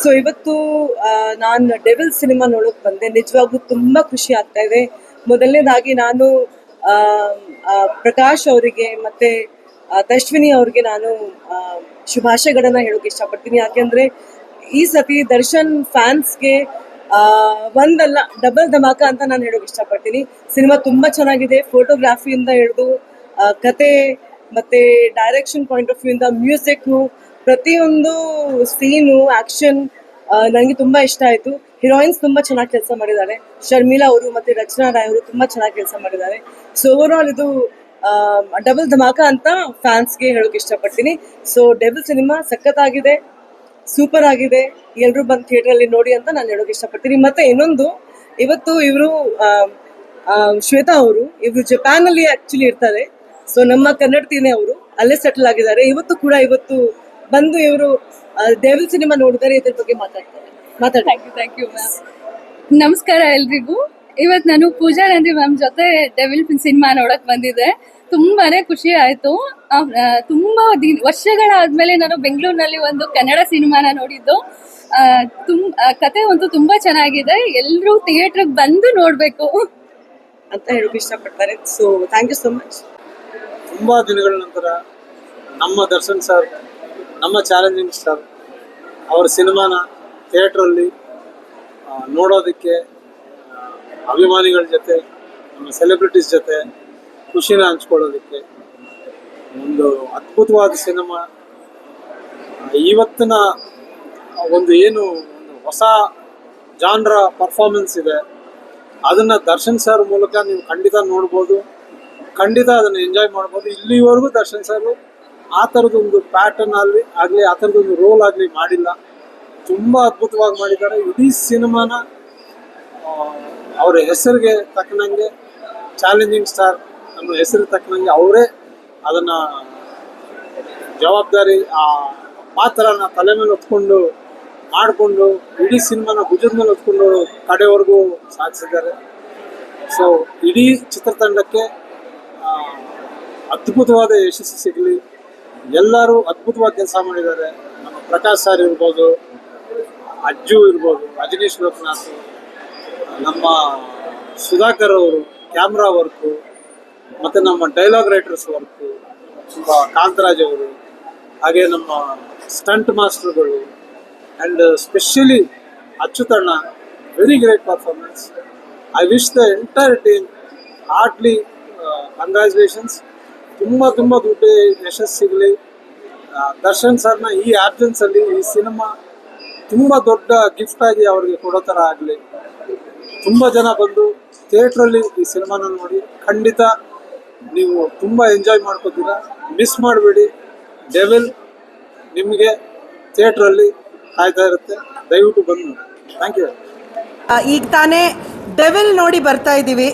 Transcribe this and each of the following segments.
So ಇವತ್ತು ನಾನು devil cinema ನೋಡೋಕೆ ಬಂದೆ. ನಿಜವಾಗ್ಲೂ ತುಂಬ ಖುಷಿ ಆಗ್ತಾ ಇದೆ. ಮೊದಲನೇದಾಗಿ ನಾನು ಆ, ಪ್ರಕಾಶ್ ಅವರಿಗೆ ಮತ್ತು ತಶ್ವಿನಿ ಅವ್ರಿಗೆ ನಾನು ಶುಭಾಶಯಗಳನ್ನು ಹೇಳೋಕೆ ಇಷ್ಟಪಡ್ತೀನಿ. ಯಾಕೆಂದರೆ ಈ ಸತಿ ದರ್ಶನ್ ಫ್ಯಾನ್ಸ್ಗೆ ಒಂದಲ್ಲ ಡಬಲ್ ಧಮಾಕ ಅಂತ ನಾನು ಹೇಳೋಕೆ ಇಷ್ಟಪಡ್ತೀನಿ. ಸಿನಿಮಾ ತುಂಬ ಚೆನ್ನಾಗಿದೆ. ಫೋಟೋಗ್ರಾಫಿಯಿಂದ ಹಿಡಿದು ಕತೆ ಮತ್ತು ಡೈರೆಕ್ಷನ್ ಪಾಯಿಂಟ್ ಆಫ್ ವ್ಯೂ ಇಂದ ಮ್ಯೂಸಿಕ್ಕು, ಪ್ರತಿಯೊಂದು ಸೀನು, ಆ್ಯಕ್ಷನ್ ನನಗೆ ತುಂಬ ಇಷ್ಟ ಆಯಿತು. ಹೀರೋಯಿನ್ಸ್ ತುಂಬ ಚೆನ್ನಾಗಿ ಕೆಲಸ ಮಾಡಿದ್ದಾರೆ. ಶರ್ಮಿಳಾ ಅವರು ಮತ್ತು ರಚನಾ ರಾಯ್ ಅವರು ತುಂಬ ಚೆನ್ನಾಗಿ ಕೆಲಸ ಮಾಡಿದ್ದಾರೆ. ಸೊ ಓವರಾಲ್ ಇದು ಡಬಲ್ ಧಮಾಕ ಅಂತ ಫ್ಯಾನ್ಸ್ಗೆ ಹೇಳೋಕೆ ಇಷ್ಟಪಡ್ತೀನಿ. ಸೊ ಡೆವಿಲ್ ಸಿನಿಮಾ ಸಖತ್ತಾಗಿದೆ, ಸೂಪರ್ ಆಗಿದೆ. ಎಲ್ಲರೂ ಬಂದು ಥಿಯೇಟ್ರಲ್ಲಿ ನೋಡಿ ಅಂತ ನಾನು ಹೇಳೋಕೆ ಇಷ್ಟಪಡ್ತೀನಿ. ಮತ್ತು ಇನ್ನೊಂದು, ಇವತ್ತು ಇವರು ಶ್ವೇತಾ ಅವರು ಇವರು ಜಪಾನಲ್ಲಿ ಆ್ಯಕ್ಚುಲಿ ಇರ್ತಾರೆ. ಸೊ ನಮ್ಮ ಕನ್ನಡತಿನೇ ಅವರು ಅಲ್ಲೇ ಸೆಟಲ್ ಆಗಿದ್ದಾರೆ. ಇವತ್ತು ಬಂದು ಇವರು ಡೆವಿಲ್ ಸಿನಿಮಾ ನೋಡಿದರೆ ಇದ್ರ ಬಗ್ಗೆ ಮಾತಾಡ್ತಾರೆ. Thank you ma'am. ನಮಸ್ಕಾರ ಎಲ್ರಿಗೂ. ಇವತ್ತು ನಾನು ಪೂಜಾ ನಂದಿ ಮ್ಯಾಮ್ ಜೊತೆ ಡೆವಿಲ್ ಸಿನಿಮಾ ನೋಡಕ್ ಬಂದಿದ್ದೆ. ತುಂಬಾನೇ ಖುಷಿ ಆಯ್ತು. ತುಂಬಾ ವರ್ಷಗಳಾದ್ಮೇಲೆ ನಾನು ಬೆಂಗಳೂರಿನಲ್ಲಿ ಒಂದು ಕನ್ನಡ ಸಿನಿಮಾನ ನೋಡಿದ್ದು. ಕತೆ ಅಂತೂ ತುಂಬಾ ಚೆನ್ನಾಗಿದೆ. ಎಲ್ಲರೂ ಥಿಯೇಟರ್ಗೆ ಬಂದು ನೋಡ್ಬೇಕು ಅಂತ ಹೇಳೋಕೆ ಇಷ್ಟಪಡ್ತಾರೆ. So thank you so much. ತುಂಬ ದಿನಗಳ ನಂತರ ನಮ್ಮ ದರ್ಶನ್ ಸರ್, ನಮ್ಮ ಚಾಲೆಂಜಿಂಗ್ ಸ್ಟಾರ್ ಅವ್ರ ಸಿನಿಮಾನ ಥಿಯೇಟ್ರಲ್ಲಿ ನೋಡೋದಕ್ಕೆ ಅಭಿಮಾನಿಗಳ ಜೊತೆ, ನಮ್ಮ ಸೆಲೆಬ್ರಿಟೀಸ್ ಜೊತೆ ಖುಷಿನ ಹಂಚ್ಕೊಳ್ಳೋದಕ್ಕೆ ಒಂದು ಅದ್ಭುತವಾದ ಸಿನಿಮಾ. ಇವತ್ತಿನ ಒಂದು ಹೊಸ ಜಾನ್ರ ಪರ್ಫಾರ್ಮೆನ್ಸ್ ಇದೆ, ಅದನ್ನು ದರ್ಶನ್ ಸರ್ ಮೂಲಕ ನೀವು ಖಂಡಿತ ನೋಡ್ಬೋದು, ಖಂಡಿತ ಅದನ್ನು ಎಂಜಾಯ್ ಮಾಡ್ಬೋದು. ಇಲ್ಲಿವರೆಗೂ ದರ್ಶನ್ ಸರ್ ಆ ಥರದೊಂದು ಪ್ಯಾಟರ್ನ್ ಆಗಲಿ ಆ ಥರದೊಂದು ರೋಲ್ ಆಗಲಿ ಮಾಡಿಲ್ಲ. ತುಂಬ ಅದ್ಭುತವಾಗಿ ಮಾಡಿದ್ದಾರೆ. ಇಡೀ ಸಿನಿಮಾನ ಅವರ ಹೆಸರಿಗೆ ತಕ್ಕನಂಗೆ, ಚಾಲೆಂಜಿಂಗ್ ಸ್ಟಾರ್ ಅನ್ನೋ ಹೆಸರಿಗೆ ತಕ್ಕನಂಗೆ ಅವರೇ ಅದನ್ನು ಜವಾಬ್ದಾರಿ, ಆ ಪಾತ್ರನ ತಲೆ ಮೇಲೆ ಹೊತ್ಕೊಂಡು ಮಾಡಿಕೊಂಡು ಇಡೀ ಸಿನಿಮಾನ ಭುಜದ ಮೇಲೆ ಹೊತ್ಕೊಂಡು ಕಡೆವರೆಗೂ ಸಾಧಿಸಿದ್ದಾರೆ. ಸೊ ಇಡೀ ಚಿತ್ರತಂಡಕ್ಕೆ ಅದ್ಭುತವಾದ ಯಶಸ್ಸು ಸಿಗಲಿ. ಎಲ್ಲರೂ ಅದ್ಭುತವಾಗಿ ಕೆಲಸ ಮಾಡಿದ್ದಾರೆ. ನಮ್ಮ ಪ್ರಕಾಶ್ ಸರ್ ಇರ್ಬೋದು, ಅಜ್ಜು ಇರ್ಬೋದು, ಅಜನೀಶ್ ಲೋಕನಾಥ್, ನಮ್ಮ ಸುಧಾಕರ್ ಅವರು ಕ್ಯಾಮ್ರಾ ವರ್ಕು, ಮತ್ತು ನಮ್ಮ ಡೈಲಾಗ್ ರೈಟರ್ಸ್ ವರ್ಕು, ಕಾಂತರಾಜ್ ಅವರು, ಹಾಗೆ ನಮ್ಮ ಸ್ಟಂಟ್ ಮಾಸ್ಟರ್ಗಳು, ಆ್ಯಂಡ್ ಸ್ಪೆಷಲಿ ಅಚ್ಚುತಣ್ಣ, very great performance. I wish the entire team heartily congratulations. ತುಂಬ ದೊಡ್ಡ ಯಶಸ್ಸು ಸಿಗಲಿ. ದರ್ಶನ್ ಸರ್ನ ಈ ಆಬ್ಸೆನ್ಸಲ್ಲಿ ಈ ಸಿನಿಮಾ ತುಂಬ ದೊಡ್ಡ ಗಿಫ್ಟಾಗಿ ಅವ್ರಿಗೆ ಕೊಡೋ ಥರ ಆಗಲಿ. ತುಂಬ ಜನ ಬಂದು ಥಿಯೇಟ್ರಲ್ಲಿ ಈ ಸಿನಿಮಾನ ನೋಡಿ ಖಂಡಿತ ನೀವು ತುಂಬ ಎಂಜಾಯ್ ಮಾಡ್ಕೋತೀರ. ಮಿಸ್ ಮಾಡಬೇಡಿ. ಡೆವಿಲ್ ನಿಮಗೆ ಥಿಯೇಟ್ರಲ್ಲಿ ಕಾಯ್ತಾ ಇರುತ್ತೆ. ದಯವಿಟ್ಟು ಬಂದು ನೋಡಿ. Thank you. ಈಗ ತಾನೇ ಡೆವಿಲ್ ನೋಡಿ ಬರ್ತಾ ಇದ್ದೀವಿ.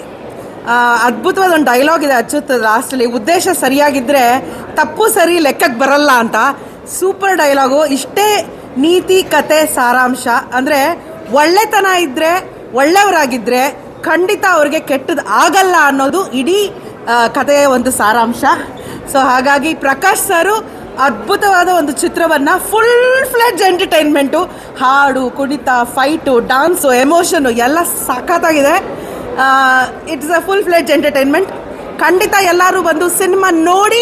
ಅದ್ಭುತವಾದ ಒಂದು ಡೈಲಾಗ್ ಇದೆ ಅಚ್ಚುತ್ ಲಾಸ್ಟಲ್ಲಿ, ಉದ್ದೇಶ ಸರಿಯಾಗಿದ್ದರೆ ತಪ್ಪು ಸರಿ ಲೆಕ್ಕಕ್ಕೆ ಬರಲ್ಲ ಅಂತ. Super dialogue. ಇಷ್ಟೇ ನೀತಿ ಕತೆ ಸಾರಾಂಶ. ಅಂದರೆ ಒಳ್ಳೆತನ ಇದ್ದರೆ, ಒಳ್ಳೆಯವರಾಗಿದ್ದರೆ ಖಂಡಿತ ಅವ್ರಿಗೆ ಕೆಟ್ಟದ್ದು ಆಗಲ್ಲ ಅನ್ನೋದು ಇಡೀ ಕಥೆಯ ಒಂದು ಸಾರಾಂಶ. ಸೊ ಹಾಗಾಗಿ ಪ್ರಕಾಶ್ ಸರು ಅದ್ಭುತವಾದ ಒಂದು ಚಿತ್ರವನ್ನು ಫುಲ್ ಫ್ಲೆಡ್ಜ್ ಎಂಟರ್ಟೈನ್ಮೆಂಟು, ಹಾಡು, ಕುಣಿತ, ಫೈಟು, ಡಾನ್ಸು, ಎಮೋಷನು ಎಲ್ಲ ಸಖತ್ತಾಗಿದೆ. It's a full fledge entertainment. ಖಂಡಿತ ಎಲ್ಲರೂ ಬಂದು ಸಿನಿಮಾ ನೋಡಿ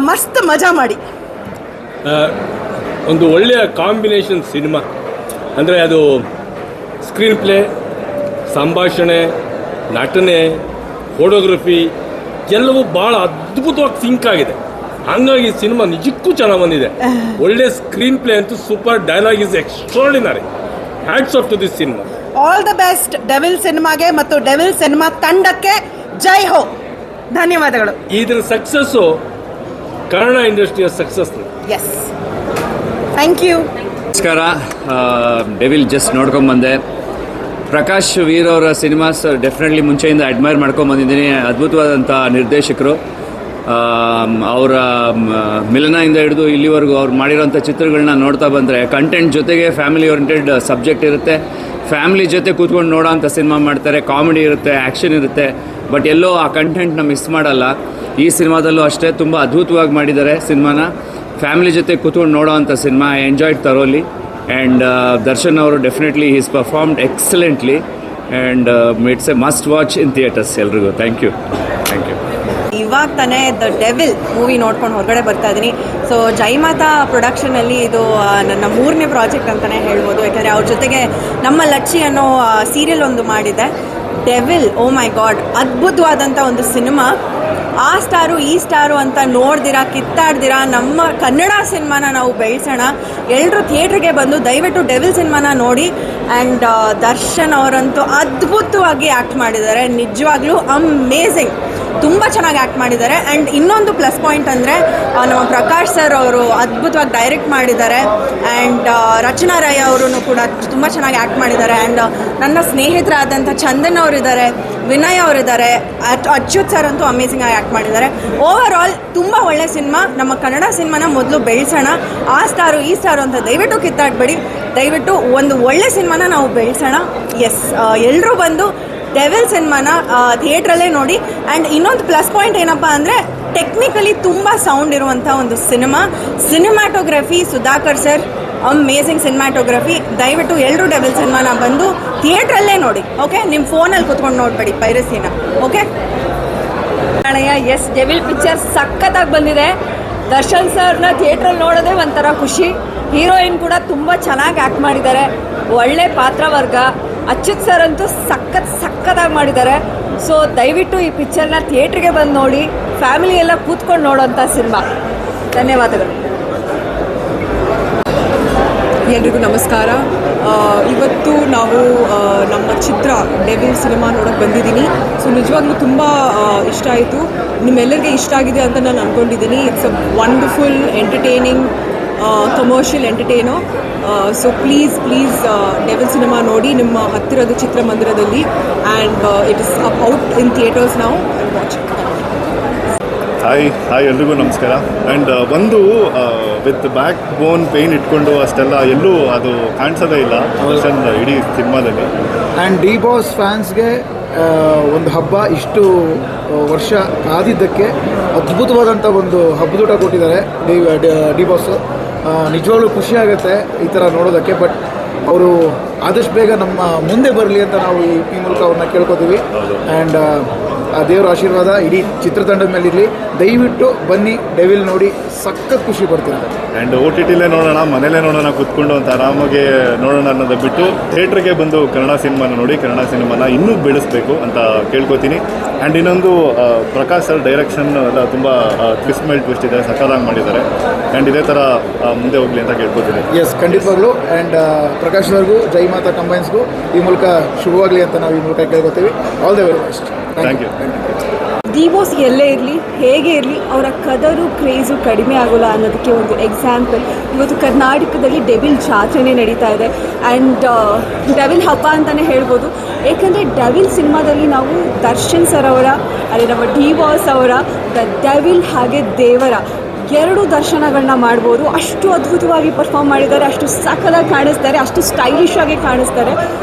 ಮಸ್ತ್ ಮಜಾ ಮಾಡಿ. ಒಂದು ಒಳ್ಳೆಯ ಕಾಂಬಿನೇಷನ್ ಸಿನಿಮಾ. ಅಂದರೆ ಅದು ಸ್ಕ್ರೀನ್ ಪ್ಲೇ, ಸಂಭಾಷಣೆ, ನಟನೆ, ಫೋಟೋಗ್ರಫಿ ಎಲ್ಲವೂ ಭಾಳ ಅದ್ಭುತವಾಗಿ ಸಿಂಕ್ ಆಗಿದೆ. ಹಾಗಾಗಿ ಸಿನಿಮಾ ನಿಜಕ್ಕೂ ಚೆನ್ನಾಗಿ ಬಂದಿದೆ. ಒಳ್ಳೆ ಸ್ಕ್ರೀನ್ ಪ್ಲೇ ಅಂತೂ super. Dialogue is extraordinary. Hats off to this cinema. All the best Devil ಸಿನಿಮಾಗೆ ಮತ್ತು ಡೆವಿಲ್ ಸಿನಿಮಾ ತಂಡಕ್ಕೆ. ಜೈ ಹೋ. ಧನ್ಯವಾದಗಳು. ಇದರ ಸಕ್ಸಸ್ಸು ಕನ್ನಡ ಇಂಡಸ್ಟ್ರಿಯ ಸಕ್ಸಸ್. Yes, thank you. ನಮಸ್ಕಾರ. ಡೆವಿಲ್ ಜಸ್ಟ್ ನೋಡ್ಕೊಂಬಂದೆ. ಪ್ರಕಾಶ್ ವೀರ್ ಅವರ ಸಿನಿಮಾಸ್ ಡೆಫಿನೆಟ್ಲಿ ಮುಂಚೆಯಿಂದ ಅಡ್ಮೈರ್ ಮಾಡ್ಕೊಂಬಂದಿದ್ದೀನಿ. ಅದ್ಭುತವಾದಂಥ ನಿರ್ದೇಶಕರು. ಅವರ ಮಿಲನದಿಂದ ಹಿಡಿದು ಇಲ್ಲಿವರೆಗೂ ಅವ್ರು ಮಾಡಿರೋಂಥ ಚಿತ್ರಗಳನ್ನ ನೋಡ್ತಾ ಬಂದರೆ ಕಂಟೆಂಟ್ ಜೊತೆಗೆ ಫ್ಯಾಮಿಲಿ ಓರಿಯೆಂಟೆಡ್ ಸಬ್ಜೆಕ್ಟ್ ಇರುತ್ತೆ. ಫ್ಯಾಮಿಲಿ ಜೊತೆ ಕೂತ್ಕೊಂಡು ನೋಡೋ ಅಂಥ ಸಿನಿಮಾ ಮಾಡ್ತಾರೆ. ಕಾಮಿಡಿ ಇರುತ್ತೆ, ಆ್ಯಕ್ಷನ್ ಇರುತ್ತೆ, ಬಟ್ ಎಲ್ಲೋ ಆ ಕಂಟೆಂಟ್ನ ಮಿಸ್ ಮಾಡಲ್ಲ. ಈ ಸಿನಿಮಾದಲ್ಲೂ ಅಷ್ಟೇ ತುಂಬ ಅದ್ಭುತವಾಗಿ ಮಾಡಿದ್ದಾರೆ ಸಿನಿಮಾನ. ಫ್ಯಾಮಿಲಿ ಜೊತೆ ಕೂತ್ಕೊಂಡು ನೋಡೋ ಅಂಥ cinema. I enjoyed thoroughly. And Darshan ಅವರು definitely is performed excellently and it's a must watch in theatres ಎಲ್ರಿಗೂ. Thank you. ಇವಾಗ ತಾನೇ ದ ಡೆವಿಲ್ ಮೂವಿ ನೋಡ್ಕೊಂಡು ಹೊರಗಡೆ ಬರ್ತಾ ಇದ್ದೀನಿ. ಸೊ ಜೈಮಾತಾ ಪ್ರೊಡಕ್ಷನಲ್ಲಿ ಇದು ನನ್ನ 3ನೇ ಪ್ರಾಜೆಕ್ಟ್ ಅಂತಲೇ ಹೇಳ್ಬೋದು. ಯಾಕಂದರೆ ಅವ್ರ ಜೊತೆಗೆ ನಮ್ಮ ಲಚ್ಚಿ ಅನ್ನೋ ಸೀರಿಯಲ್ ಒಂದು ಮಾಡಿದೆ. ಡೆವಿಲ್, ಓ ಮೈ ಗಾಡ್, ಅದ್ಭುತವಾದಂಥ ಒಂದು ಸಿನಿಮಾ. ಆ ಸ್ಟಾರು ಈ ಸ್ಟಾರು ಅಂತ ನೋಡ್ದಿರಾ ಕಿತ್ತಾಡ್ದಿರಾ ನಮ್ಮ ಕನ್ನಡ ಸಿನಿಮಾನ ನಾವು ಬೆಳೆಸೋಣ. ಎಲ್ಲರೂ ಥಿಯೇಟ್ರಿಗೆ ಬಂದು ದಯವಿಟ್ಟು ಡೆವಿಲ್ ಸಿನಿಮಾನ ನೋಡಿ. ಆ್ಯಂಡ್ ದರ್ಶನ್ ಅವರಂತೂ ಅದ್ಭುತವಾಗಿ ಆ್ಯಕ್ಟ್ ಮಾಡಿದ್ದಾರೆ. ನಿಜವಾಗ್ಲೂ ಅಮೇಝಿಂಗ್, ತುಂಬ ಚೆನ್ನಾಗಿ ಆ್ಯಕ್ಟ್ ಮಾಡಿದ್ದಾರೆ. ಆ್ಯಂಡ್ ಇನ್ನೊಂದು ಪ್ಲಸ್ ಪಾಯಿಂಟ್ ಅಂದರೆ ನಮ್ಮ ಪ್ರಕಾಶ್ ಸರ್ ಅವರು ಅದ್ಭುತವಾಗಿ ಡೈರೆಕ್ಟ್ ಮಾಡಿದ್ದಾರೆ. ಆ್ಯಂಡ್ ರಚನಾ ರೈ ಅವರು ಕೂಡ ತುಂಬ ಚೆನ್ನಾಗಿ ಆ್ಯಕ್ಟ್ ಮಾಡಿದ್ದಾರೆ. ಆ್ಯಂಡ್ ನನ್ನ ಸ್ನೇಹಿತರಾದಂಥ ಚಂದನ್ ಅವರಿದ್ದಾರೆ, ವಿನಯ್ ಅವರಿದ್ದಾರೆ, ಅಚ್ಯುತ್ ಸರ್ ಅಂತೂ ಅಮೇಝಿಂಗ್ ಆಗಿ ಆ್ಯಕ್ಟ್ ಮಾಡಿದ್ದಾರೆ. ಓವರ್ ಆಲ್ ತುಂಬ ಒಳ್ಳೆ ಸಿನಿಮಾ. ನಮ್ಮ ಕನ್ನಡ ಸಿನಿಮಾನ ಮೊದಲು ಬೆಳೆಸೋಣ. ಆ ಸ್ಟಾರು ಈ ಸ್ಟಾರು ಅಂತ ದಯವಿಟ್ಟು ಕಿತ್ತಾಡಬೇಡಿ. ದಯವಿಟ್ಟು ಒಂದು ಒಳ್ಳೆ ಸಿನಿಮಾನ ನಾವು ಬೆಳೆಸೋಣ. ಎಸ್, ಎಲ್ಲರೂ ಬಂದು ಡೆವಿಲ್ ಸಿನಿಮಾನ ಥಿಯೇಟ್ರಲ್ಲೇ ನೋಡಿ. ಆ್ಯಂಡ್ ಇನ್ನೊಂದು ಪ್ಲಸ್ ಪಾಯಿಂಟ್ ಏನಪ್ಪ ಅಂದರೆ ಟೆಕ್ನಿಕಲಿ ತುಂಬ ಸೌಂಡ್ ಇರುವಂಥ ಒಂದು cinema. Cinematography Sudhakar sir, amazing cinematography. ದಯವಿಟ್ಟು ಎಲ್ಲರೂ ಡೆವಿಲ್ ಸಿನಿಮಾನ ಬಂದು ಥಿಯೇಟ್ರಲ್ಲೇ ನೋಡಿ. ಓಕೆ, ನಿಮ್ಮ ಫೋನಲ್ಲಿ ಕೂತ್ಕೊಂಡು ನೋಡಬೇಡಿ ಪೈರಸಿನ. ಓಕೆ ಅಣ್ಣಯ್ಯ, ಎಸ್, ಡೆವಿಲ್ ಪಿಕ್ಚರ್ ಸಖತ್ತಾಗಿ ಬಂದಿದೆ. ದರ್ಶನ್ ಸರ್ನ ಥಿಯೇಟ್ರಲ್ಲಿ ನೋಡೋದೇ ಒಂಥರ ಖುಷಿ. ಹೀರೋಯಿನ್ ಕೂಡ ತುಂಬ ಚೆನ್ನಾಗಿ ಆ್ಯಕ್ಟ್ ಮಾಡಿದ್ದಾರೆ. ಒಳ್ಳೆ ಪಾತ್ರವರ್ಗ. ಅಚ್ಯುತ್ ಸರ್ ಅಂತೂ ಸಖತ್ತಾಗಿ ಮಾಡಿದ್ದಾರೆ. ಸೊ ದಯವಿಟ್ಟು ಈ ಪಿಕ್ಚರ್ನ ಥಿಯೇಟ್ರಿಗೆ ಬಂದು ನೋಡಿ. ಫ್ಯಾಮಿಲಿ ಎಲ್ಲ ಕೂತ್ಕೊಂಡು ನೋಡೋಂಥ ಸಿನಿಮಾ. ಧನ್ಯವಾದಗಳು. ಎಲ್ರಿಗೂ ನಮಸ್ಕಾರ. ಇವತ್ತು ನಾವು ನಮ್ಮ ಚಿತ್ರ ಡೆವಿಲ್ ಸಿನಿಮಾ ನೋಡೋಕ್ಕೆ ಬಂದಿದ್ದೀನಿ. ಸೊ ನಿಜವಾಗ್ಲೂ ತುಂಬ ಇಷ್ಟ ಆಯಿತು. ನಿಮ್ಮೆಲ್ಲರಿಗೆ ಇಷ್ಟ ಆಗಿದೆ ಅಂತ ನಾನು ಅಂದ್ಕೊಂಡಿದ್ದೀನಿ. It's a wonderful entertaining commercial entertainer. So please devil cinema ನೋಡಿ ನಿಮ್ಮ ಹತ್ತಿರದ ಚಿತ್ರಮಂದಿರದಲ್ಲಿ. And it is out in theatres ನಾವು. ವಾಚ್. ಹಾಯ್ ಎಲ್ರಿಗೂ ನಮಸ್ಕಾರ. ಆ್ಯಂಡ್ ಒಂದು ವಿತ್ ಬ್ಯಾಕ್ ಬೋನ್ ಪೇಯ್ನ್ ಇಟ್ಕೊಂಡು ಅಷ್ಟೆಲ್ಲ ಎಲ್ಲೂ ಅದು ಕಾಣಿಸೋದೇ ಇಲ್ಲ ಇಡೀ ಸಿನಿಮಾದಲ್ಲಿ. ಆ್ಯಂಡ್ ಡಿ ಬಾಸ್ ಫ್ಯಾನ್ಸ್ಗೆ ಒಂದು ಹಬ್ಬ, ಇಷ್ಟು ವರ್ಷ ಕಾದಿದ್ದಕ್ಕೆ ಅದ್ಭುತವಾದಂಥ ಒಂದು ಹಬ್ಬದೂಟ ಕೊಟ್ಟಿದ್ದಾರೆ ಡಿ ಬಾಸ್. ನಿಜವಾಗ್ಲೂ ಖುಷಿ ಆಗುತ್ತೆ ಈ ಥರ ನೋಡೋದಕ್ಕೆ. ಬಟ್ ಅವರು ಆದಷ್ಟು ಬೇಗ ನಮ್ಮ ಮುಂದೆ ಬರಲಿ ಅಂತ ನಾವು ಈ ಮೂಲಕ ಅವ್ರನ್ನ ಕೇಳ್ಕೊತೀವಿ. ಆ್ಯಂಡ್ ಆ ದೇವರ ಆಶೀರ್ವಾದ ಇಡೀ ಚಿತ್ರತಂಡದ ಮೇಲೆ ಇರಲಿ. ದಯವಿಟ್ಟು ಬನ್ನಿ, ಡೆವಿಲ್ ನೋಡಿ, ಸಖತ್ ಖುಷಿ ಪಡ್ತೀನಿ. ಆ್ಯಂಡ್ OTTಲೇ ನೋಡೋಣ, ಮನೇಲೇ ನೋಡೋಣ ಕೂತ್ಕೊಂಡು ಅಂತ ಆರಾಮಾಗಿ ನೋಡೋಣ ಅನ್ನೋದು ಬಿಟ್ಟು ಥಿಯೇಟ್ರಿಗೆ ಬಂದು ಕನ್ನಡ ಸಿನಿಮಾನ ನೋಡಿ, ಕನ್ನಡ ಸಿನಿಮಾನ ಇನ್ನೂ ಬೆಳೆಸಬೇಕು ಅಂತ ಕೇಳ್ಕೊತೀನಿ. ಆ್ಯಂಡ್ ಇನ್ನೊಂದು ಪ್ರಕಾಶ್ ಸರ್ ಡೈರೆಕ್ಷನ್ ಎಲ್ಲ ತುಂಬ ಟ್ವಿಸ್ಟ್ ಮೇಲೆ ಟ್ವಿಸ್ಟ್ ಇದೆ, ಸಕ್ಕತ್ತಾಗಿ ಮಾಡಿದ್ದಾರೆ. ಆ್ಯಂಡ್ ಇದೇ ಥರ ಮುಂದೆ ಹೋಗಲಿ ಅಂತ ಕೇಳ್ಕೊತೀನಿ. ಎಸ್, ಖಂಡಿತವಾಗ್ಲೂ. ಆ್ಯಂಡ್ ಪ್ರಕಾಶ್ ಅವ್ರಿಗೂ ಜೈಮಾತಾ ಕಂಬೈನ್ಸ್ಗೂ ಈ ಮೂಲಕ ಶುಭವಾಗಲಿ ಅಂತ ನಾವು ಈ ಮೂಲಕ ಕೇಳ್ಕೊತೀವಿ. All the very best. Thank you. D boss ಎಲ್ಲೇ ಇರಲಿ, ಹೇಗೆ ಇರಲಿ, ಅವರ ಕದರು ಕ್ರೇಜು ಕಡಿಮೆ ಆಗೋಲ್ಲ ಅನ್ನೋದಕ್ಕೆ ಒಂದು ಎಕ್ಸಾಂಪಲ್ ಇವತ್ತು ಕರ್ನಾಟಕದಲ್ಲಿ ಡೆವಿಲ್ ಜಾತ್ರೆನೇ ನಡೀತಾ ಇದೆ. ಆ್ಯಂಡ್ ಡೆವಿಲ್ ಹಬ್ಬ ಅಂತಲೇ ಹೇಳ್ಬೋದು. ಏಕೆಂದರೆ ಡೆವಿಲ್ ಸಿನಿಮಾದಲ್ಲಿ ನಾವು ದರ್ಶನ್ ಸರ್ ಅವರ, ಅದೇ ನಮ್ಮ ಡಿ ಬಾಸ್ ಅವರ ದ ಡೆವಿಲ್ ಹಾಗೆ ದೇವರ 2 ದರ್ಶನಗಳನ್ನ ಮಾಡ್ಬೋದು. ಅಷ್ಟು ಅದ್ಭುತವಾಗಿ ಪರ್ಫಾರ್ಮ್ ಮಾಡಿದ್ದಾರೆ, ಅಷ್ಟು ಸಖತ್ತಾಗಿ ಕಾಣಿಸ್ತಾರೆ, ಅಷ್ಟು ಸ್ಟೈಲಿಶ್ ಆಗಿ ಕಾಣಿಸ್ತಾರೆ.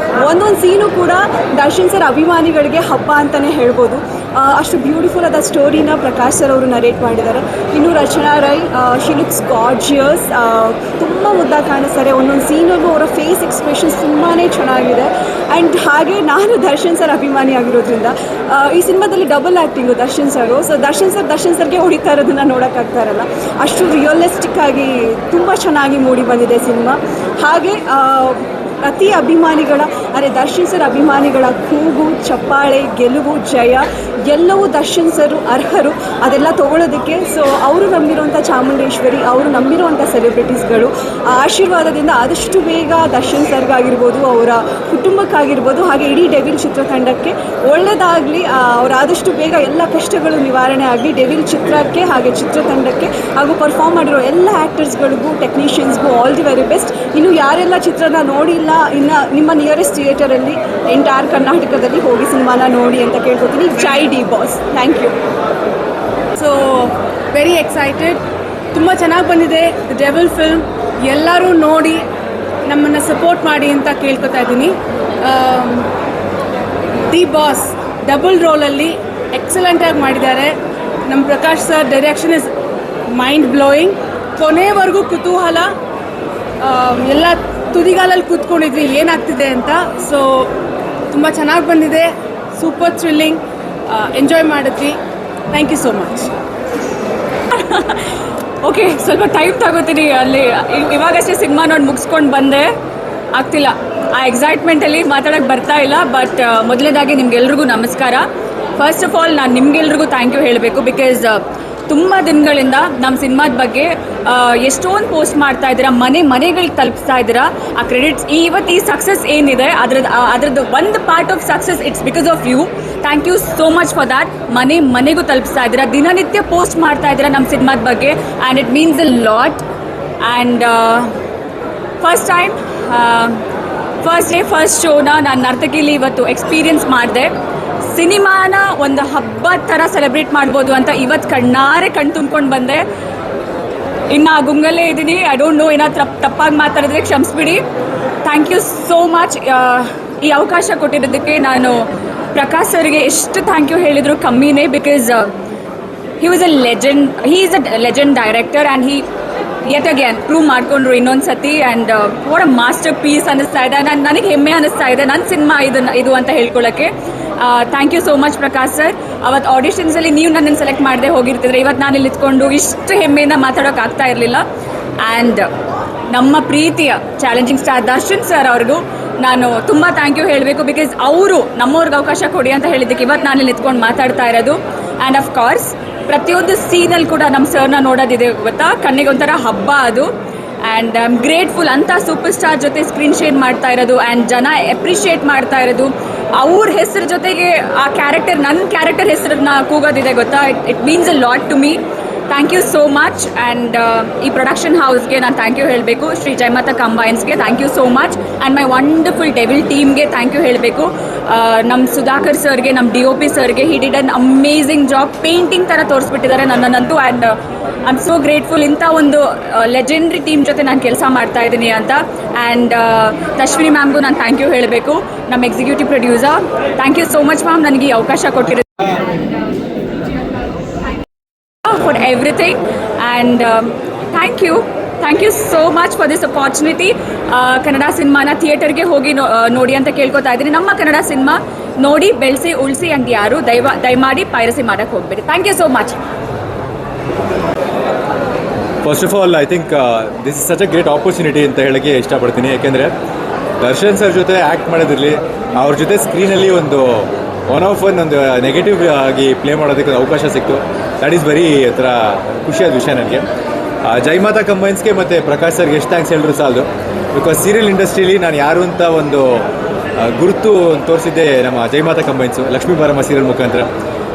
ಒಂದೊಂದು ಸೀನು ಕೂಡ ದರ್ಶನ್ ಸರ್ ಅಭಿಮಾನಿಗಳಿಗೆ ಹಬ್ಬ ಅಂತಲೇ ಹೇಳ್ಬೋದು. ಅಷ್ಟು ಬ್ಯೂಟಿಫುಲ್ ಆದ ಸ್ಟೋರಿನ ಪ್ರಕಾಶ್ ಸರ್ ಅವರು ನರೇಟ್ ಮಾಡಿದ್ದಾರೆ. ಇನ್ನು ರಚನಾ ರೈ, ಶಿ ಲುಕ್ಸ್ ಗಾರ್ಜಿಯಸ್, ತುಂಬ ಮುದ್ದಾಗಿ ಕಾಣಿಸ್ತಾರೆ. ಒಂದೊಂದು ಸೀನಲ್ಲೂ ಅವರ ಫೇಸ್ ಎಕ್ಸ್ಪ್ರೆಷನ್ಸ್ ತುಂಬಾ ಚೆನ್ನಾಗಿದೆ. ಆ್ಯಂಡ್ ಹಾಗೆ ನಾನು ದರ್ಶನ್ ಸರ್ ಅಭಿಮಾನಿ ಆಗಿರೋದ್ರಿಂದ ಈ ಸಿನಿಮಾದಲ್ಲಿ ಡಬಲ್ ಆ್ಯಕ್ಟಿಂಗು ದರ್ಶನ್ ಸರು. ಸೊ ದರ್ಶನ್ ಸರ್ಗೆ ಹೊಡಿತಾ ಇರೋದನ್ನು ನೋಡೋಕ್ಕಾಗ್ತಾ ಇರಲ್ಲ. ಅಷ್ಟು ರಿಯಲಿಸ್ಟಿಕ್ ಆಗಿ ತುಂಬ ಚೆನ್ನಾಗಿ ಮೂಡಿ ಬಂದಿದೆ ಸಿನಿಮಾ. ಹಾಗೆ ಪ್ರತಿ ಅಭಿಮಾನಿಗಳ, ಅರೆ ದರ್ಶನ್ ಸರ್ ಅಭಿಮಾನಿಗಳ ಕೂಗು, ಚಪ್ಪಾಳೆ, ಗೆಲುವು, ಜಯ ಎಲ್ಲವೂ ದರ್ಶನ್ ಸರ್ ಅರ್ಹರು ಅದೆಲ್ಲ ತೊಗೊಳೋದಕ್ಕೆ. ಸೊ ಅವರು ನಂಬಿರುವಂಥ ಚಾಮುಂಡೇಶ್ವರಿ, ಅವರು ನಂಬಿರುವಂಥ ಸೆಲೆಬ್ರಿಟೀಸ್ಗಳು ಆಶೀರ್ವಾದದಿಂದ ಆದಷ್ಟು ಬೇಗ ದರ್ಶನ್ ಸರ್ಗಾಗಿರ್ಬೋದು, ಅವರ ಕುಟುಂಬಕ್ಕಾಗಿರ್ಬೋದು, ಹಾಗೆ ಇಡೀ ಡೆವಿಲ್ ಚಿತ್ರತಂಡಕ್ಕೆ ಒಳ್ಳೆಯದಾಗಲಿ. ಅವರು ಆದಷ್ಟು ಬೇಗ ಎಲ್ಲ ಕಷ್ಟಗಳು ನಿವಾರಣೆ ಆಗಲಿ. ಡೆವಿಲ್ ಚಿತ್ರಕ್ಕೆ ಹಾಗೆ ಚಿತ್ರತಂಡಕ್ಕೆ ಹಾಗೂ ಪರ್ಫಾರ್ಮ್ ಮಾಡಿರೋ ಎಲ್ಲ ಆ್ಯಕ್ಟರ್ಸ್ಗಳಿಗೂ, ಟೆಕ್ನಿಷಿಯನ್ಸ್ಗೂ ಆಲ್ ದಿ ವೆರಿ ಬೆಸ್ಟ್. ಇನ್ನು ಯಾರೆಲ್ಲ ಚಿತ್ರನ ನೋಡಿಲ್ಲ, ಇನ್ನು ನಿಮ್ಮ ನಿಯರೆಸ್ಟ್ ಥಿಯೇಟರಲ್ಲಿ ಎಂಟೈರ್ ಕರ್ನಾಟಕದಲ್ಲಿ ಹೋಗಿ ಸಿನಿಮಾನ ನೋಡಿ ಅಂತ ಕೇಳ್ಕೊತೀನಿ. Jai D boss. Thank you. So very excited. ತುಂಬ ಚೆನ್ನಾಗಿ ಬಂದಿದೆ ದ ಡೆವಿಲ್ ಫಿಲ್ಮ್. ಎಲ್ಲರೂ ನೋಡಿ ನಮ್ಮನ್ನು ಸಪೋರ್ಟ್ ಮಾಡಿ ಅಂತ ಕೇಳ್ಕೊತಾ ಇದ್ದೀನಿ. ಡಿ ಬಾಸ್ ಡಬಲ್ ರೋಲಲ್ಲಿ ಎಕ್ಸಲೆಂಟಾಗಿ ಮಾಡಿದ್ದಾರೆ. ನಮ್ಮ Prakash sir direction is mind blowing. ಕೊನೆವರೆಗೂ ಕುತೂಹಲ. ಎಲ್ಲ ತುದಿಗಾಲಲ್ಲಿ ಕೂತ್ಕೊಂಡಿದ್ವಿ ಏನಾಗ್ತಿದೆ ಅಂತ. ಸೊ ತುಂಬ ಚೆನ್ನಾಗಿ ಬಂದಿದೆ, ಸೂಪರ್ ಥ್ರಿಲ್ಲಿಂಗ್, ಎಂಜಾಯ್ ಮಾಡಿದ್ವಿ. Thank you so much. Okay, ಸ್ವಲ್ಪ ಟೈಮ್ ತಗೋತೀನಿ. ಅಲ್ಲಿ ಇವಾಗಷ್ಟೇ ಸಿನಿಮಾ ನೋಡಿ ಮುಗಿಸ್ಕೊಂಡು ಬಂದೆ, ಆಗ್ತಿಲ್ಲ, ಆ ಎಕ್ಸೈಟ್ಮೆಂಟಲ್ಲಿ ಮಾತಾಡೋಕ್ಕೆ ಬರ್ತಾ ಇಲ್ಲ. ಬಟ್ ಮೊದಲನೇದಾಗಿ ನಿಮ್ಗೆಲ್ರಿಗೂ ನಮಸ್ಕಾರ. ಫಸ್ಟ್ ಆಫ್ ಆಲ್ ನಾನು ನಿಮ್ಗೆಲ್ರಿಗೂ ಥ್ಯಾಂಕ್ ಯು ಹೇಳಬೇಕು. ಬಿಕಾಸ್ ತುಂಬ ದಿನಗಳಿಂದ ನಮ್ಮ ಸಿನಿಮಾದ ಬಗ್ಗೆ ಎಷ್ಟೊಂದು ಪೋಸ್ಟ್ ಮಾಡ್ತಾ ಇದ್ದೀರಾ, ಮನೆಗಳಿಗೆ ತಲುಪಿಸ್ತಾ ಇದ್ದೀರಾ. ಆ ಕ್ರೆಡಿಟ್ಸ್ ಈ ಸಕ್ಸಸ್ ಏನಿದೆ ಅದ್ರದ್ದು ಒಂದು part of success it's because of you. Thank you so much for that. ಮನೆಗೂ ತಲುಪಿಸ್ತಾ ಇದ್ದೀರಾ, ದಿನನಿತ್ಯ ಪೋಸ್ಟ್ ಮಾಡ್ತಾ ಇದ್ದೀರಾ ನಮ್ಮ ಸಿನಿಮಾದ ಬಗ್ಗೆ, and it means a lot. And first time first ಶೋನ ನಾನು ನರ್ತಕಿಲಿ ಇವತ್ತು ಎಕ್ಸ್ಪೀರಿಯನ್ಸ್ ಮಾಡಿದೆ. ಸಿನಿಮಾನ ಒಂದು ಹಬ್ಬದ ಥರ ಸೆಲೆಬ್ರೇಟ್ ಮಾಡ್ಬೋದು ಅಂತ ಇವತ್ತು ಕಣ್ಣಾರೆ ಕಣ್ ತುಂಬ್ಕೊಂಡು ಬಂದೆ. ಇನ್ನು ಆ ಗುಂಗಲ್ಲೇ ಇದ್ದೀನಿ. ಐ ಡೋಂಟ್ ನೋ, ಏನಾದ್ರು ತಪ್ಪಾಗಿ ಮಾತಾಡಿದ್ರೆ ಕ್ಷಮಿಸ್ಬಿಡಿ. Thank you so much. ಈ ಅವಕಾಶ ಕೊಟ್ಟಿರೋದಕ್ಕೆ ನಾನು ಪ್ರಕಾಶ್ ಸರ್ಗೆ ಎಷ್ಟು ಥ್ಯಾಂಕ್ ಯು ಹೇಳಿದ್ರು ಕಮ್ಮಿನೇ. Because he is a legend director and he yet again prove ಮಾಡಿಕೊಂಡ್ರು ಇನ್ನೊಂದು ಸತಿ. And what a masterpiece ಅನ್ನಿಸ್ತಾ ಇದೆ. ನನಗೆ ಹೆಮ್ಮೆ ಅನ್ನಿಸ್ತಾ ಇದೆ ನನ್ನ ಸಿನಿಮಾ ಇದು ಅಂತ ಹೇಳ್ಕೊಳ್ಳೋಕ್ಕೆ. Thank you so much Prakash sir. ಅವತ್ತು ಆಡಿಷನ್ಸಲ್ಲಿ ನೀವು ನನ್ನನ್ನು ಸೆಲೆಕ್ಟ್ ಮಾಡದೆ ಹೋಗಿರ್ತಿದ್ರೆ ಇವತ್ತು ನಾನು ಇಲ್ಲಿ ಇತ್ಕೊಂಡು ಇಷ್ಟು ಹೆಮ್ಮೆಯಿಂದ ಮಾತಾಡೋಕೆ ಆಗ್ತಾ ಇರಲಿಲ್ಲ. ಆ್ಯಂಡ್ ನಮ್ಮ ಪ್ರೀತಿಯ ಚಾಲೆಂಜಿಂಗ್ ಸ್ಟಾರ್ ದರ್ಶನ್ ಸರ್ ಅವ್ರಿಗೂ ನಾನು ತುಂಬ ಥ್ಯಾಂಕ್ ಯು ಹೇಳಬೇಕು. ಬಿಕಾಸ್ ಅವರು ನಮ್ಮವ್ರಿಗೆ ಅವಕಾಶ ಕೊಡಿ ಅಂತ ಹೇಳಿದ್ದಕ್ಕೆ ಇವತ್ತು ನಾನು ಇಲ್ಲಿ ಇತ್ಕೊಂಡು ಮಾತಾಡ್ತಾ ಇರೋದು. ಆ್ಯಂಡ್ ಆಫ್ ಕೋರ್ಸ್ ಪ್ರತಿಯೊಂದು ಸೀನಲ್ಲಿ ಕೂಡ ನಮ್ಮ ಸರ್ನ ನೋಡೋದಿದೆ ಗೊತ್ತಾ, ಕಣ್ಣಿಗೆ ಒಂಥರ ಹಬ್ಬ ಅದು. ಆ್ಯಂಡ್ ಐ ಆಮ್ ಗ್ರೇಟ್ಫುಲ್ ಅಂತ ಸೂಪರ್ ಸ್ಟಾರ್ ಜೊತೆ ಸ್ಕ್ರೀನ್ ಶೇರ್ ಮಾಡ್ತಾ ಇರೋದು ಆ್ಯಂಡ್ ಜನ ಎಪ್ರಿಷಿಯೇಟ್ ಮಾಡ್ತಾ ಇರೋದು. ಅವ್ರ ಹೆಸರು ಜೊತೆಗೆ ಆ ಕ್ಯಾರೆಕ್ಟರ್, ನನ್ನ ಕ್ಯಾರೆಕ್ಟರ್ ಹೆಸರನ್ನ ಕೂಗೋದಿದೆ ಗೊತ್ತಾ. It means a lot to me. Thank you so much. And ಈ ಪ್ರೊಡಕ್ಷನ್ ಹೌಸ್ಗೆ ನಾನು ಥ್ಯಾಂಕ್ ಯು ಹೇಳಬೇಕು. ಶ್ರೀ ಜಯಮಾತಾ ಕಂಬೈನ್ಸ್ಗೆ thank you so much. And my wonderful Devil ಟೀಮ್ಗೆ ಥ್ಯಾಂಕ್ ಯು ಹೇಳಬೇಕು. ನಮ್ಮ ಸುಧಾಕರ್ ಸರ್ಗೆ, ನಮ್ಮ DOP ಸರ್ಗೆ, he did an amazing job. Painting ಥರ ತೋರಿಸ್ಬಿಟ್ಟಿದ್ದಾರೆ ನನ್ನನ್ನಂತೂ. And I am so grateful ಇಂಥ ಒಂದು ಲೆಜೆಂಡ್ರಿ ಟೀಮ್ ಜೊತೆ ನಾನು ಕೆಲಸ ಮಾಡ್ತಾ ಇದ್ದೀನಿ ಅಂತ. ಆ್ಯಂಡ್ ತಶ್ವಿನಿ ಮ್ಯಾಮ್ಗೂ ನಾನು ಥ್ಯಾಂಕ್ ಯು ಹೇಳಬೇಕು, ನಮ್ಮ executive producer. Thank you so much ma'am, ನನಗೆ ಈ ಅವಕಾಶ ಕೊಟ್ಟಿರೋದು for everything. And thank you so much for this opportunity. Kannada ಸಿನಿಮಾನ ಥಿಯೇಟರ್ಗೆ ಹೋಗಿ ನೋಡಿ ಅಂತ ಕೇಳ್ಕೊತಾ ಇದ್ದೀನಿ. ನಮ್ಮ ಕನ್ನಡ ಸಿನಿಮಾ ನೋಡಿ ಬೆಳೆಸಿ ಉಳಿಸಿ ಅಂಡ್ ಯಾರು ದಯಮಾಡಿ ಪೈರಸಿ ಮಾಡೋಕ್ಕೆ ಹೋಗ್ಬೇಡಿ. Thank you so much. First of all I think this is such a great opportunity ಅಂತ ಹೇಳೋಕ್ಕೆ ಇಷ್ಟಪಡ್ತೀನಿ. ಯಾಕೆಂದರೆ ದರ್ಶನ್ ಸರ್ ಜೊತೆ ಆ್ಯಕ್ಟ್ ಮಾಡೋದಿರಲಿ, ಅವ್ರ ಜೊತೆ ಸ್ಕ್ರೀನಲ್ಲಿ ಒಂದು ಒಂದು ನೆಗೆಟಿವ್ ಆಗಿ ಪ್ಲೇ ಮಾಡೋದಕ್ಕೆ ಅವಕಾಶ ಸಿಕ್ತು. ದ್ಯಾಟ್ ಈಸ್ ವೆರಿ ಒಂಥರ ಖುಷಿಯಾದ ವಿಷಯ ನನಗೆ. ಜಯಮಾತಾ ಕಂಬೈನ್ಸ್ಗೆ ಮತ್ತು ಪ್ರಕಾಶ್ ಸರ್ಗೆ ಎಷ್ಟು ಥ್ಯಾಂಕ್ಸ್ ಹೇಳಿದ್ರು ಸಾಲದು. ಬಿಕಾಸ್ ಸೀರಿಯಲ್ ಇಂಡಸ್ಟ್ರೀಲಿ ನಾನು ಯಾರು ಅಂತ ಒಂದು ಗುರುತು ತೋರಿಸಿದ್ದೆ ನಮ್ಮ ಜಯಮಾತಾ ಕಂಬೈನ್ಸು, ಲಕ್ಷ್ಮೀ ಬಾರಮ್ಮ ಸೀರಿಯಲ್ ಮುಖಾಂತರ.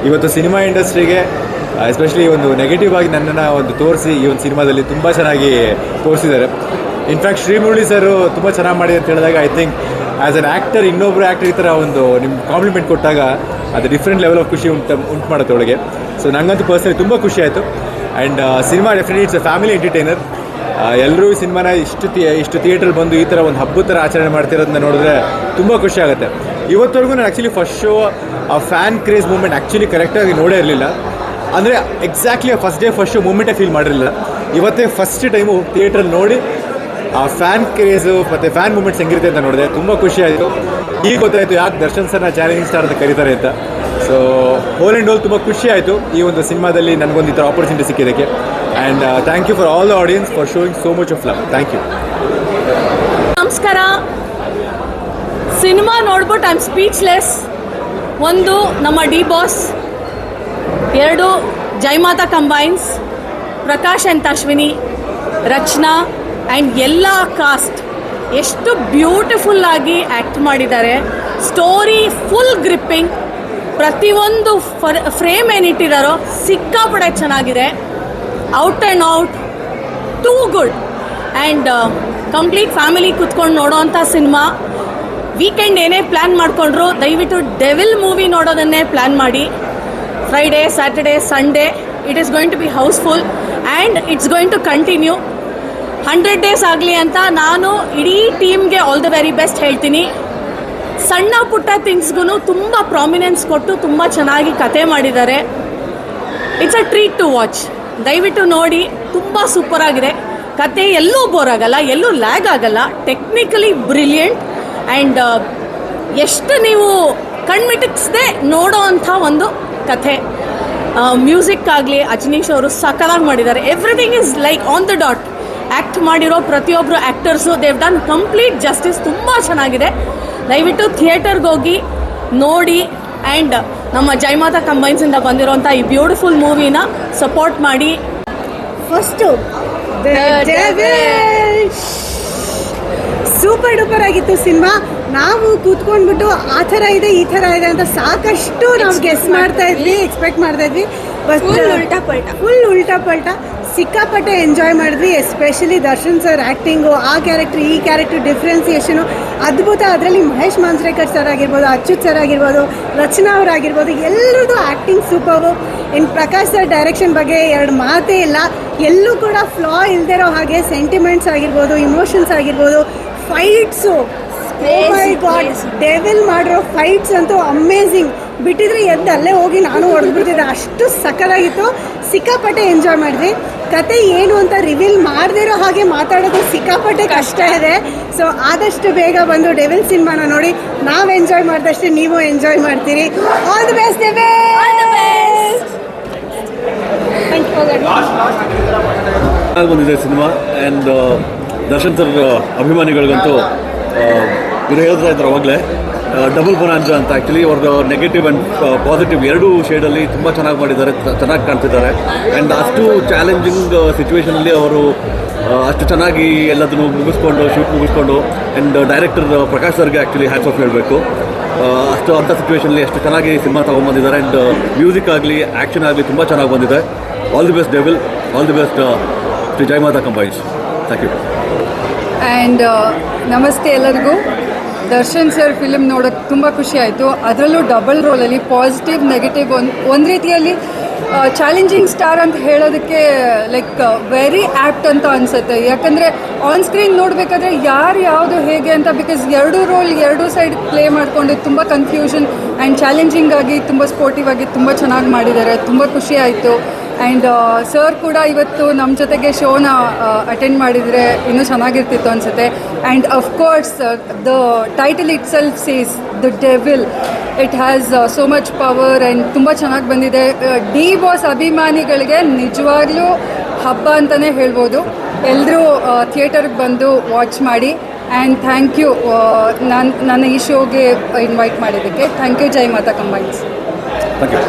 ಇವತ್ತು ಸಿನಿಮಾ ಇಂಡಸ್ಟ್ರಿಗೆ ಎಸ್ಪೆಷಲಿ ಒಂದು ನೆಗೆಟಿವ್ ಆಗಿ ನನ್ನನ್ನು ಒಂದು ತೋರಿಸಿ ಈ ಒಂದು ಸಿನಿಮಾದಲ್ಲಿ ತುಂಬ ಚೆನ್ನಾಗಿ ತೋರಿಸಿದ್ದಾರೆ. ಇನ್ಫ್ಯಾಕ್ಟ್ ಶ್ರೀಮುರಳಿ ಸರ್ ತುಂಬ ಚೆನ್ನಾಗಿ ಮಾಡಿದೆ ಅಂತ ಹೇಳಿದಾಗ I think as an actor ಇನ್ನೊಬ್ಬರು ಆ್ಯಕ್ಟರ್ ಈ ಥರ ಒಂದು ನಿಮ್ಮ ಕಾಂಪ್ಲಿಮೆಂಟ್ ಕೊಟ್ಟಾಗ ಅದು ಡಿಫ್ರೆಂಟ್ ಲೆವೆಲ್ ಆಫ್ ಖುಷಿ ಉಂಟು ಮಾಡುತ್ತೆ ಒಳಗೆ. ಸೊ ನನಗಂತೂ ಪರ್ಸನಲಿ ತುಂಬ ಖುಷಿ ಆಯಿತು. And cinema definitely it's a family entertainer. ಎಲ್ಲರೂ ಸಿನಿಮಾನ ಇಷ್ಟು ಥಿಯೇಟ್ರಲ್ಲಿ ಬಂದು ಈ ಥರ ಒಂದು ಹಬ್ಬದ ಥರ ಆಚರಣೆ ಮಾಡ್ತಿರೋದನ್ನ ನೋಡಿದ್ರೆ ತುಂಬ ಖುಷಿ ಆಗುತ್ತೆ. ಇವತ್ತವರೆಗೂ ನಾನು ಆ್ಯಕ್ಚುಲಿ ಫಸ್ಟ್ ಶೋ ಆ ಫ್ಯಾನ್ ಕ್ರೇಜ್ ಮೂಮೆಂಟ್ ಆ್ಯಕ್ಚುಲಿ ಕರೆಕ್ಟಾಗಿ ನೋಡೇ ಇರಲಿಲ್ಲ. ಅಂದರೆ ಎಕ್ಸಾಕ್ಟ್ಲಿ ಫಸ್ಟ್ ಶೋ ಮೂಮೆಂಟೇ ಫೀಲ್ ಮಾಡಿರಲಿಲ್ಲ. ಇವತ್ತೇ ಫಸ್ಟ್ ಟೈಮು ಥಿಯೇಟ್ರಲ್ಲಿ ನೋಡಿ ಆ ಫ್ಯಾನ್ ಕ್ರೇಜು ಮತ್ತು ಫ್ಯಾನ್ ಮೂಮೆಂಟ್ಸ್ ಹೆಂಗಿರುತ್ತೆ ಅಂತ ನೋಡಿದೆ. ತುಂಬ ಖುಷಿ ಆಯಿತು. ಈಗ ಗೊತ್ತಾಯಿತು ಯಾಕೆ ದರ್ಶನ್ ಸರ್ನ ಚಾಲೆಂಜಿಂಗ್ ಸ್ಟಾರ್ ಅಂತ ಕರೀತಾರೆ ಅಂತ. ಸೊ ಹೋಲ್ ಆ್ಯಂಡ್ ಹೋಲ್ ತುಂಬ ಖುಷಿ ಆಯಿತು ಈ ಒಂದು ಸಿನಿಮಾದಲ್ಲಿ ನನಗೊಂದು ಈ ಥರ ಆಪರ್ಚುನಿಟಿ ಸಿಕ್ಕಿದ್ದಕ್ಕೆ. And thank you for all the audience for showing so much of love. Thank you. ನಮಸ್ಕಾರ. ಸಿನಿಮಾ ನೋಡ್ಬಿಟ್ಟು ಐ ಆಮ್ ಸ್ಪೀಚ್ಲೆಸ್. ಒಂದು ನಮ್ಮ ಬಾಸ್, ಎರಡು Jayamata combines, Prakash and Ashwini, Rachana and ಎಲ್ಲ ಕಾಸ್ಟ್ ಎಷ್ಟು ಬ್ಯೂಟಿಫುಲ್ಲಾಗಿ ಆ್ಯಕ್ಟ್ ಮಾಡಿದ್ದಾರೆ. Story full gripping. ಪ್ರತಿಯೊಂದು ಫ್ರೇಮ್ ಏನಿಟ್ಟಿದ್ದಾರೋ ಸಿಕ್ಕಾಪಡೆ ಚೆನ್ನಾಗಿದೆ. Out and out too good. And complete family ಕುತ್ಕೊಂಡು ನೋಡೋವಂಥ ಸಿನಿಮಾ. ವೀಕೆಂಡ್ ಏನೇ ಪ್ಲ್ಯಾನ್ ಮಾಡಿಕೊಂಡ್ರು ದಯವಿಟ್ಟು ಡೆವಿಲ್ ಮೂವಿ ನೋಡೋದನ್ನೇ ಪ್ಲ್ಯಾನ್ ಮಾಡಿ. Friday, Saturday, Sunday it is going to be house full and it's going to continue. 100 days ಆಗಲಿ ಅಂತ ನಾನು ಇಡೀ ಟೀಮ್ಗೆ ಆಲ್ ದ ವೆರಿ ಬೆಸ್ಟ್ ಹೇಳ್ತೀನಿ. ಸಣ್ಣ ಪುಟ್ಟ ಥಿಂಗ್ಸ್ಗೂ ತುಂಬ ಪ್ರಾಮಿನೆನ್ಸ್ ಕೊಟ್ಟು ತುಂಬ ಚೆನ್ನಾಗಿ ಕತೆ ಮಾಡಿದ್ದಾರೆ. It's a treat to watch. ದಯವಿಟ್ಟು ನೋಡಿ, ತುಂಬ ಸೂಪರಾಗಿದೆ. ಕತೆ ಎಲ್ಲೂ ಬೋರ್ ಆಗಲ್ಲ, ಎಲ್ಲೂ ಲ್ಯಾಗ್ ಆಗಲ್ಲ. ಟೆಕ್ನಿಕಲಿ ಬ್ರಿಲಿಯಂಟ್ ಆ್ಯಂಡ್ ಎಷ್ಟು ನೀವು ಕಣ್ಮಿಟಿಕ್ಸದೆ ನೋಡೋ ಅಂಥ ಒಂದು ಕಥೆ. ಮ್ಯೂಸಿಕ್ ಆಗಲಿ ಅಜನೀಶ್ ಅವರು ಸಕಲಾಗಿ ಮಾಡಿದ್ದಾರೆ. Everything is like on the dot. Act ಮಾಡಿರೋ ಪ್ರತಿಯೊಬ್ಬರು actors they've done complete justice. ತುಂಬ ಚೆನ್ನಾಗಿದೆ. ದಯವಿಟ್ಟು ಥಿಯೇಟರ್ಗೆ ಹೋಗಿ ನೋಡಿ ಆ್ಯಂಡ್ ನಮ್ಮ ಜಯಮಾತಾ ಕಂಬೈನ್ಸಿಂದ ಬಂದಿರೋಂಥ ಈ ಬ್ಯೂಟಿಫುಲ್ ಮೂವಿನ ಸಪೋರ್ಟ್ ಮಾಡಿ. ಫಸ್ಟು ಸೂಪರ್ ಡೂಪರ್ ಆಗಿತ್ತು ಸಿನಿಮಾ. ನಾವು ಕೂತ್ಕೊಂಡ್ಬಿಟ್ಟು ಆ ಥರ ಇದೆ ಈ ಥರ ಇದೆ ಅಂತ ಸಾಕಷ್ಟು ನಾವು ಗೆಸ್ ಮಾಡ್ತಾ ಇದ್ವಿ, ಎಕ್ಸ್ಪೆಕ್ಟ್ ಮಾಡ್ತಾ ಇದ್ವಿ. ಫುಲ್ ಉಲ್ಟಾ ಪಲ್ಟಾ ಸಿಕ್ಕಾಪಟ್ಟೆ ಎಂಜಾಯ್ ಮಾಡಿದ್ವಿ. ಎಸ್ಪೆಷಲಿ ದರ್ಶನ್ ಸರ್ ಆ್ಯಕ್ಟಿಂಗು, ಆ ಕ್ಯಾರೆಕ್ಟರ್ ಈ ಕ್ಯಾರೆಕ್ಟರ್ ಡಿಫ್ರೆನ್ಸಿಯೇಷನು ಅದ್ಭುತ. ಅದರಲ್ಲಿ ಮಹೇಶ್ ಮಾಂಜ್ರೇಕರ್ ಸರ್ ಆಗಿರ್ಬೋದು, ಅಚ್ಯುತ್ ಸರ್ ಆಗಿರ್ಬೋದು, ರಚನಾ ಅವರಾಗಿರ್ಬೋದು, ಎಲ್ಲರದ್ದು ಆ್ಯಕ್ಟಿಂಗ್ ಸೂಪರು. ಇನ್ನು ಪ್ರಕಾಶ್ ಸರ್ ಡೈರೆಕ್ಷನ್ ಬಗ್ಗೆ ಎರಡು ಮಾತೇ ಇಲ್ಲ. ಎಲ್ಲೂ ಕೂಡ ಫ್ಲಾ ಇಲ್ದಿರೋ ಹಾಗೆ ಸೆಂಟಿಮೆಂಟ್ಸ್ ಆಗಿರ್ಬೋದು, ಇಮೋಷನ್ಸ್ ಆಗಿರ್ಬೋದು, ಫೈಟ್ಸು, ಓ ಮೈ ಗಾಡ್, ಡೆವಿಲ್ ಮಾಡಿರೋ ಫೈಟ್ಸ್ ಅಂತೂ ಅಮೇಝಿಂಗ್. ಬಿಟ್ಟಿದ್ರೆ ಎದ್ದು ಅಲ್ಲೇ ಹೋಗಿ ನಾನು ಹೊಡೆದ್ಬಿಡ್ತಿದ್ದೆ, ಅಷ್ಟು ಸಕ್ಕತ್ತಾಗಿತ್ತು. ಸಿಕ್ಕಾಪಟ್ಟೆ ಎಂಜಾಯ್ ಮಾಡಿದ್ವಿ. ಕತೆ ಏನು ಅಂತ ರಿವೀಲ್ ಮಾಡದಿರೋ ಹಾಗೆ ಮಾತಾಡೋದು ಸಿಕ್ಕಾಪಟ್ಟೆ ಕಷ್ಟ ಇದೆ. ಸೊ ಆದಷ್ಟು ಬೇಗ ಬಂದು ಡೆವಿಲ್ ಸಿನಿಮಾನ ನೋಡಿ. ನಾವು ಎಂಜಾಯ್ ಮಾಡಿದಷ್ಟೇ ನೀವು ಎಂಜಾಯ್ ಮಾಡ್ತೀರಿ. ಆಲ್ ದಿ ಬೆಸ್ಟ್ ಬಂದಿದೆ ಸಿನಿಮಾ. ಆ್ಯಂಡ್ ದರ್ಶನ್ ಸರ್ ಅಭಿಮಾನಿಗಳಿಗಂತೂ ಇವರು ಹೇಳ್ತಾ ಇದ್ರು ಅವಾಗಲೇ ಡಬಲ್ ಬೊನಾಂಜಾ ಅಂತ. ಆ್ಯಕ್ಚುಲಿ ಅವ್ರದ್ದು ನೆಗೆಟಿವ್ ಆ್ಯಂಡ್ ಪಾಸಿಟಿವ್ ಎರಡೂ ಶೇಡಲ್ಲಿ ತುಂಬ ಚೆನ್ನಾಗಿ ಮಾಡಿದ್ದಾರೆ, ಚೆನ್ನಾಗಿ ಕಾಣ್ತಿದ್ದಾರೆ. ಆ್ಯಂಡ್ ಅಷ್ಟು ಚಾಲೆಂಜಿಂಗ್ ಸಿಚುವೇಷನಲ್ಲಿ ಅವರು ಅಷ್ಟು ಚೆನ್ನಾಗಿ ಎಲ್ಲದನ್ನು ಶೂಟ್ ಮುಗಿಸ್ಕೊಂಡು ಆ್ಯಂಡ್ ಡೈರೆಕ್ಟರ್ ಪ್ರಕಾಶ್ ಸರ್ಗೆ ಆ್ಯಕ್ಚುಲಿ ಹ್ಯಾಟ್ಸ್ ಆಫ್ ಹೇಳಬೇಕು. ಅಷ್ಟು ಅಂಥ ಸಿಚುವೇಷನಲ್ಲಿ ಅಷ್ಟು ಚೆನ್ನಾಗಿ ಸಿನಿಮಾ ತೊಗೊಂಬಂದಿದ್ದಾರೆ. ಆ್ಯಂಡ್ ಮ್ಯೂಸಿಕ್ ಆಗಲಿ ಆ್ಯಕ್ಷನ್ ಆಗಲಿ ತುಂಬ ಚೆನ್ನಾಗಿ ಬಂದಿದೆ. All the best Devil, all the best Shri Jayamata combines. Thank you. And ನಮಸ್ತೆ ಎಲ್ಲರಿಗೂ. ದರ್ಶನ್ ಸರ್ ಫಿಲ್ಮ್ ನೋಡೋಕ್ಕೆ ತುಂಬ ಖುಷಿ ಆಯಿತು. ಅದರಲ್ಲೂ ಡಬಲ್ ರೋಲಲ್ಲಿ ಪಾಸಿಟಿವ್ ನೆಗೆಟಿವ್ ಒಂದು ರೀತಿಯಲ್ಲಿ ಚಾಲೆಂಜಿಂಗ್ ಸ್ಟಾರ್ ಅಂತ ಹೇಳೋದಕ್ಕೆ ಲೈಕ್ ವೆರಿ ಆ್ಯಪ್ಟ್ ಅಂತ ಅನಿಸುತ್ತೆ. ಯಾಕಂದರೆ ಆನ್ ಸ್ಕ್ರೀನ್ ನೋಡಬೇಕಾದ್ರೆ ಯಾರು ಯಾವುದು ಹೇಗೆ ಅಂತ, ಬಿಕಾಸ್ ಎರಡೂ ರೋಲ್ ಎರಡೂ ಸೈಡ್ ಪ್ಲೇ ಮಾಡಿಕೊಂಡು ತುಂಬ ಕನ್ಫ್ಯೂಷನ್ ಆ್ಯಂಡ್ ಚಾಲೆಂಜಿಂಗ್ ಆಗಿ ತುಂಬ ಸ್ಪೋರ್ಟಿವ್ ಆಗಿ ತುಂಬ ಚೆನ್ನಾಗಿ ಮಾಡಿದ್ದಾರೆ. ತುಂಬ ಖುಷಿ ಆಯಿತು. ಆ್ಯಂಡ್ ಸರ್ ಕೂಡ ಇವತ್ತು ನಮ್ಮ ಜೊತೆಗೆ ಶೋನ ಅಟೆಂಡ್ ಮಾಡಿದರೆ ಇನ್ನೂ ಚೆನ್ನಾಗಿರ್ತಿತ್ತು ಅನಿಸುತ್ತೆ. And of course the title it self says the devil. It has so much power and ತುಂಬ ಚೆನ್ನಾಗಿ ಬಂದಿದೆ. ಡಿ ಬಾಸ್ ಅಭಿಮಾನಿಗಳಿಗೆ ನಿಜವಾಗ್ಲೂ ಹಬ್ಬ ಅಂತಲೇ ಹೇಳ್ಬೋದು. ಎಲ್ಲರೂ ಥಿಯೇಟರ್ಗೆ ಬಂದು ವಾಚ್ ಮಾಡಿ. ಆ್ಯಂಡ್ ಥ್ಯಾಂಕ್ ಯು ನನ್ನ ಈ ಶೋಗೆ ಇನ್ವೈಟ್ ಮಾಡಿದ್ದಕ್ಕೆ. Thank you Jayamata combines. Thank you.